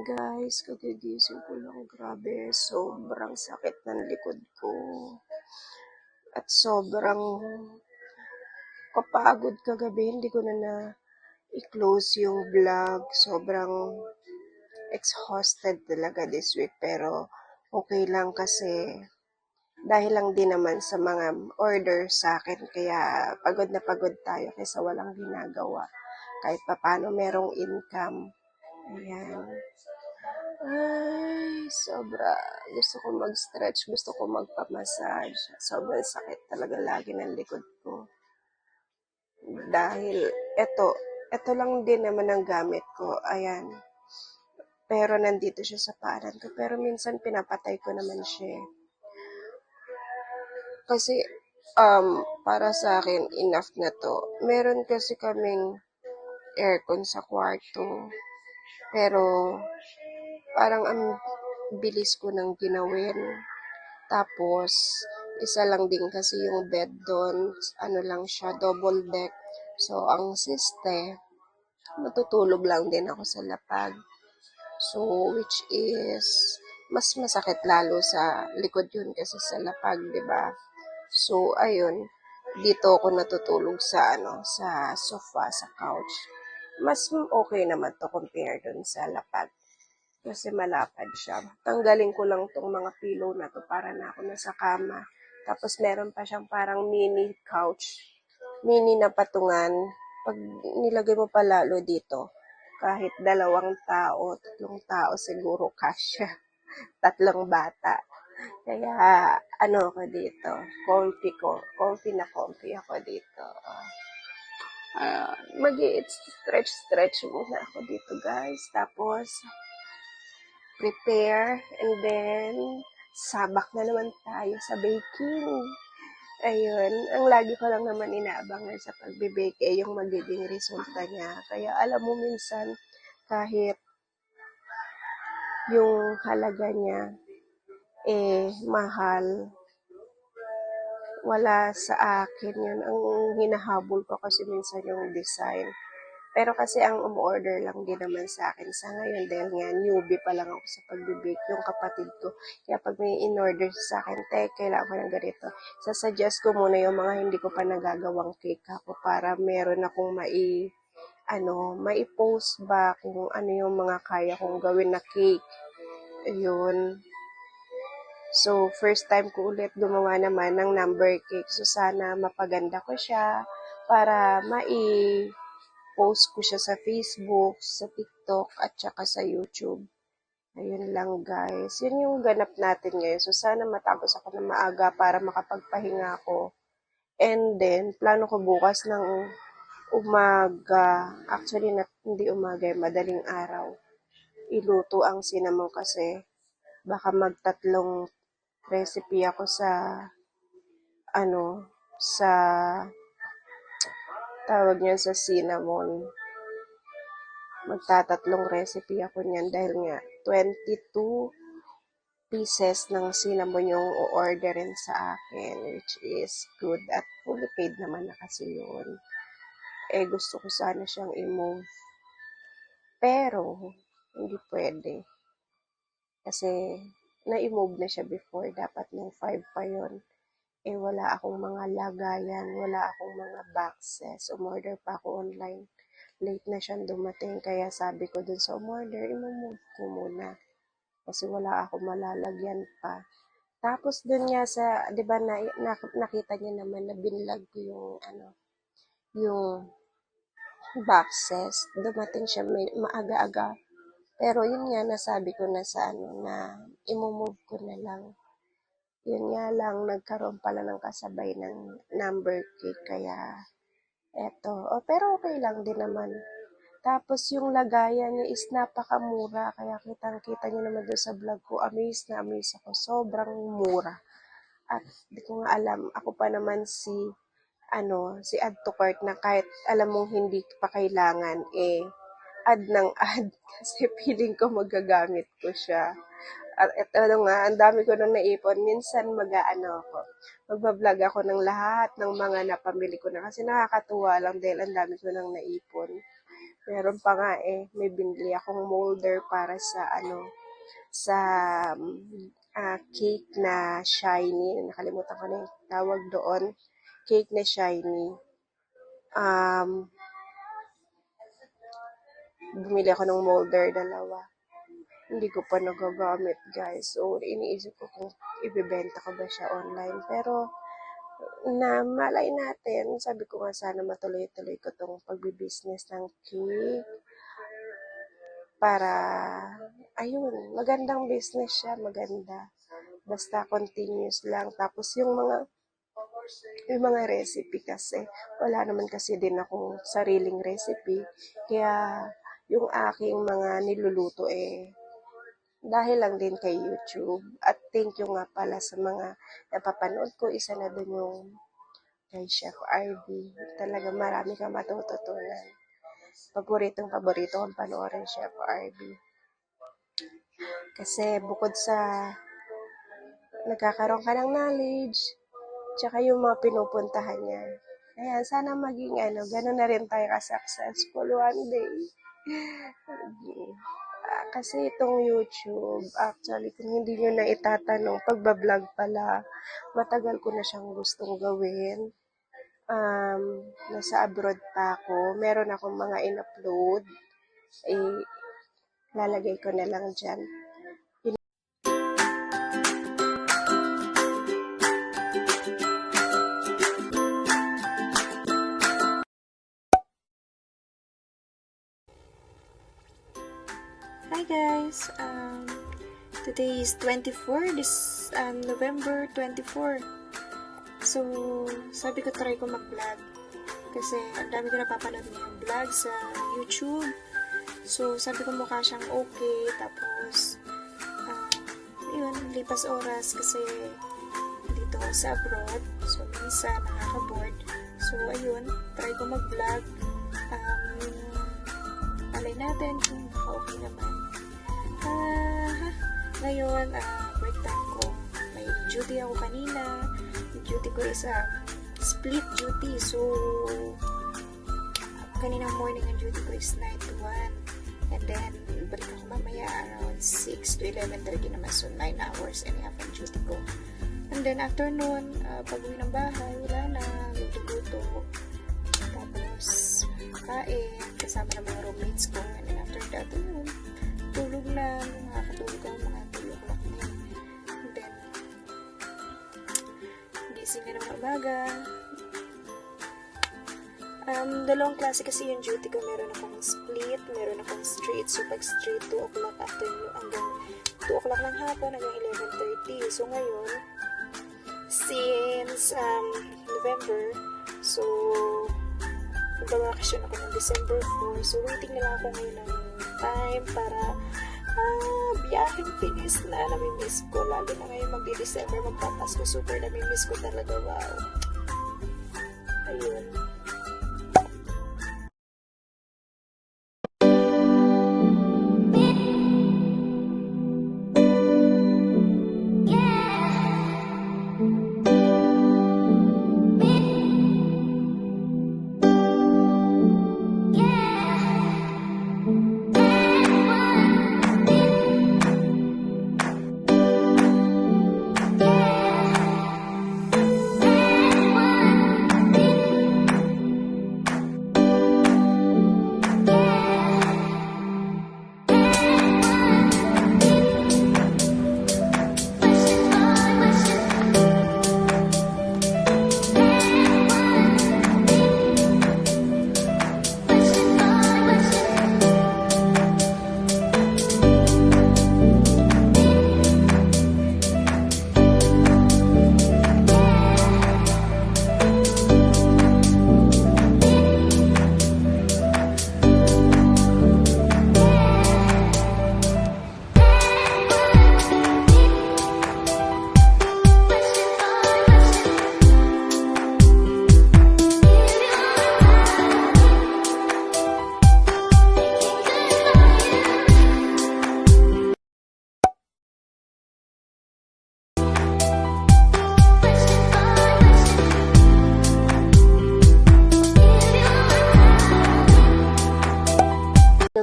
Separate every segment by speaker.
Speaker 1: Guys, kagigising ko lang, grabe, sobrang sakit ng likod ko. At sobrang kapagod kagabi, hindi ko na i-close yung vlog. Sobrang exhausted talaga this week, pero okay lang kasi dahil lang din naman sa mga order sa akin, kaya pagod na pagod tayo kaysa walang ginagawa. Kahit papano merong income. Ayan. Ay, sobra. Gusto ko mag-stretch, gusto ko magpa-massage. Sobrang sakit talaga lagi ng likod ko. Dahil, eto lang din naman ang gamit ko. Ayan. Pero nandito siya sa paanan ko. Pero minsan pinapatay ko naman siya. Kasi, para sa akin, enough na to. Meron kasi kaming aircon sa kwarto. Pero, parang ang bilis ko nang ginawin. Tapos, isa lang din kasi yung bed doon. Ano lang siya, double deck. So, ang siste, matutulog lang din ako sa lapag. So, which is, mas masakit lalo sa likod yun kasi sa lapag, di ba? So, ayun, dito ako natutulog sa, sa sofa, sa couch. Mas okay naman to compare dun sa lapag. Kasi malapad siya. Tanggalin ko lang tong mga pillow na to para na ako nasa kama. Tapos meron pa siyang parang mini couch. Mini na patungan. Pag nilagay mo pa lalo dito, kahit 2 tao, 3 tao siguro kasya. 3 bata. Kaya ano ako dito, comfy na comfy ako dito. Mag-stretch muna ako dito guys. Tapos prepare, and then sabak na naman tayo sa baking. Ayun, ang lagi ko lang naman inaabangan sa pagbe-bake yung magiging resulta niya. Kaya alam mo minsan, kahit yung halaga niya mahal, wala sa akin yun. Ang hinahabol ko kasi minsan yung design. Pero kasi ang umorder lang din naman sa akin sa ngayon dahil nga newbie pa lang ako sa pagbe-bake, yung kapatid ko. Kaya pag may in-order sa akin, kailangan ko ng ganito. Sasuggest ko muna yung mga hindi ko pa nagagawang cake ako para meron akong mai-post ba kung ano yung mga kaya kong gawin na cake. Ayun. So, first time ko ulit gumawa naman ng number cake. So, sana mapaganda ko siya para post ko siya sa Facebook, sa TikTok, at saka sa YouTube. Ayun lang guys. Yun yung ganap natin ngayon. So sana matapos ako na maaga para makapagpahinga ako. And then, plano ko bukas ng umaga. Actually, hindi umaga, madaling araw. Iluto ang cinnamon kasi baka magtatlong recipe ako sa sa tawag niya sa cinnamon. Magtatatlong recipe ako niyan dahil nga 22 pieces ng cinnamon yung o-orderin sa akin, which is good at fully paid naman na kasi yun. Gusto ko sana siyang i-move. Pero, hindi pwede. Kasi, na-i-move na siya before. Dapat nung 5 pa yun. Wala akong mga lagayan, wala akong mga boxes. Umorder pa ako online. Late na siyang dumating, kaya sabi ko dun sa umorder, i-move ko muna. Kasi wala akong malalagyan pa. Tapos dun nga sa, di ba nakita niya naman na binlog ko yung boxes. Dumating siya maaga-aga. Pero yun nga, nasabi ko na sa na i-move ko na lang. Yun nga lang, nagkaroon pala ng kasabay ng number cake, kaya eto. Pero okay lang din naman. Tapos yung lagayan niya is napakamura, kaya kitang-kita niyo naman doon sa vlog ko, amazed na amazed ako, sobrang mura. At di ko nga alam, ako pa naman si add to cart na kahit alam mong hindi pa kailangan, add ng add kasi feeling ko magagamit ko siya. At ito nga, ang dami ko nang naipon. Minsan magbablog ako ng lahat ng mga napamili ko na kasi nakakatuwa lang dahil ang dami ko nang naipon. Meron pa nga may binili akong molder para sa sa cake na shiny. Nakalimutan ko na yung tawag doon. Cake na shiny. Bumili ako ng molder, dalawa. Hindi ko pa nagagamit, guys. So, iniisip ko kung ibebenta ko ba siya online. Pero, na malay natin, sabi ko nga sana matuloy-tuloy ko tong pagbibusiness ng cake. Para, ayun, magandang business siya, maganda. Basta continuous lang. Tapos yung mga recipe kasi, wala naman kasi din akong sariling recipe. Kaya, yung aking mga niluluto dahil lang din kay YouTube. At thank you nga pala sa mga napapanood ko. Isa na dun yung kay Chef RV. Talaga marami kang matututunan. Paborito kong panoorin Chef RV. Kasi bukod sa nagkakaroon ka ng knowledge, tsaka yung mga pinupuntahan niya. Ayan, sana maging gano'n na rin tayo ka-successful one day. Kasi itong YouTube, actually, kung hindi nyo na itatanong, pagbablog pala, matagal ko na siyang gustong gawin. Nasa abroad pa ako. Meron akong mga in-upload. Lalagay ko na lang dyan.
Speaker 2: Hi guys! Today is 24, this November 24. So, sabi ko try ko mag-vlog. Kasi ang dami ko napapanood ng vlog sa YouTube. So, sabi ko mukha siyang okay. Tapos, yun, lipas oras kasi dito ako sa abroad. So, minsan nakaka-board. So, ayun, try ko mag-vlog. Alay natin kung okay naman. Ngayon, break time ko. May duty ako kanina. Yung duty ko is split duty. So, kaninang morning ang duty ko is 9 to 1. And then, balik ako mamaya around 6 to 11:30 naman. So, 9 hours and a half ang duty ko. And then, afternoon, pag-uwi ng bahay, wala na. Luto-luto. Tapos, kain. Kasama ng mga roommates ko. And then, after that, tulog na. Nakakatulog ako mga 3 o'clock na yun. And then, gising na ng umaga. Dalawang klase kasi yung duty ko. Meron akong split, meron akong straight. So, pag straight, 2 o'clock afternoon hanggang 2 o'clock ng hapon hanggang 11:30. So, ngayon, since November, so, nagbabakasyon ako ng December 4. So, waiting na lang ako ngayon ng time para biyaheng finish na. Namimiss ko. Lalo na ngayon magdi-December, magpapasko. Super namimiss ko talaga. Wow. Ayun.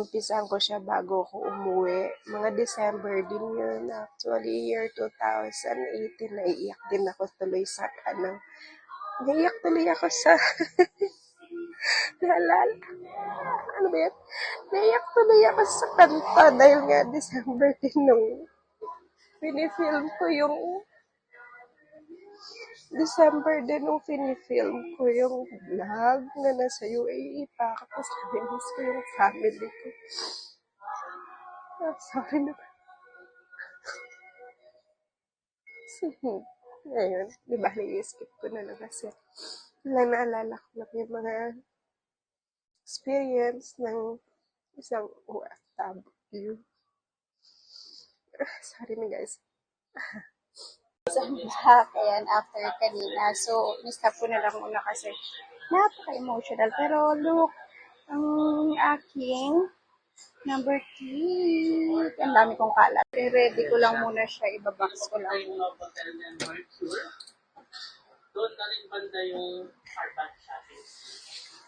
Speaker 1: inumpisahan ko siya bago ako umuwi. Mga December din yun. Actually, year 2018, naiiyak din ako tuloy sa naiiyak tuloy ako sa, naalala, ano ba yan? Naiiyak tuloy ako sa kanta dahil nga December din nung pinifilm ko yung vlog na nasa UAE pa ako. Tapos namiss ko yung family ko. Sorry na. Ngayon, di ba, nai-skip ko na lang kasi naalala ko lang yung mga experience ng isang OFW. Sorry na guys.
Speaker 3: Back, ayan, after kanina. So, ni-stop ko na lang muna kasi napaka-emotional. Pero look, ang aking number 3. Ang dami kong kalat. I-ready ko lang muna siya. Ibabox ko lang muna.
Speaker 4: Doon na rin banda yung carbon shopping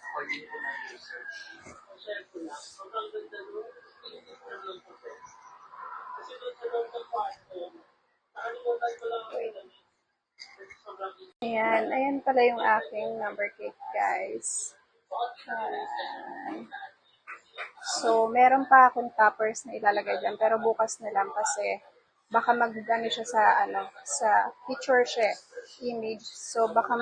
Speaker 4: according to my research. Share ko lang. Sobrang ganda doon. Pinitip ko lang po. Kasi doon sa loob ng kwarto, nakalimutan ko lang ang damit.
Speaker 3: Ayan. Ayan pala yung aking number cake, guys. So, meron pa akong toppers na ilalagay dyan. Pero bukas na lang kasi baka mag-gano siya sa picture siya, image. So, baka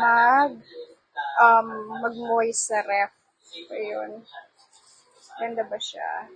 Speaker 3: mag-moist sa ref. So, yun. Ganda ba siya?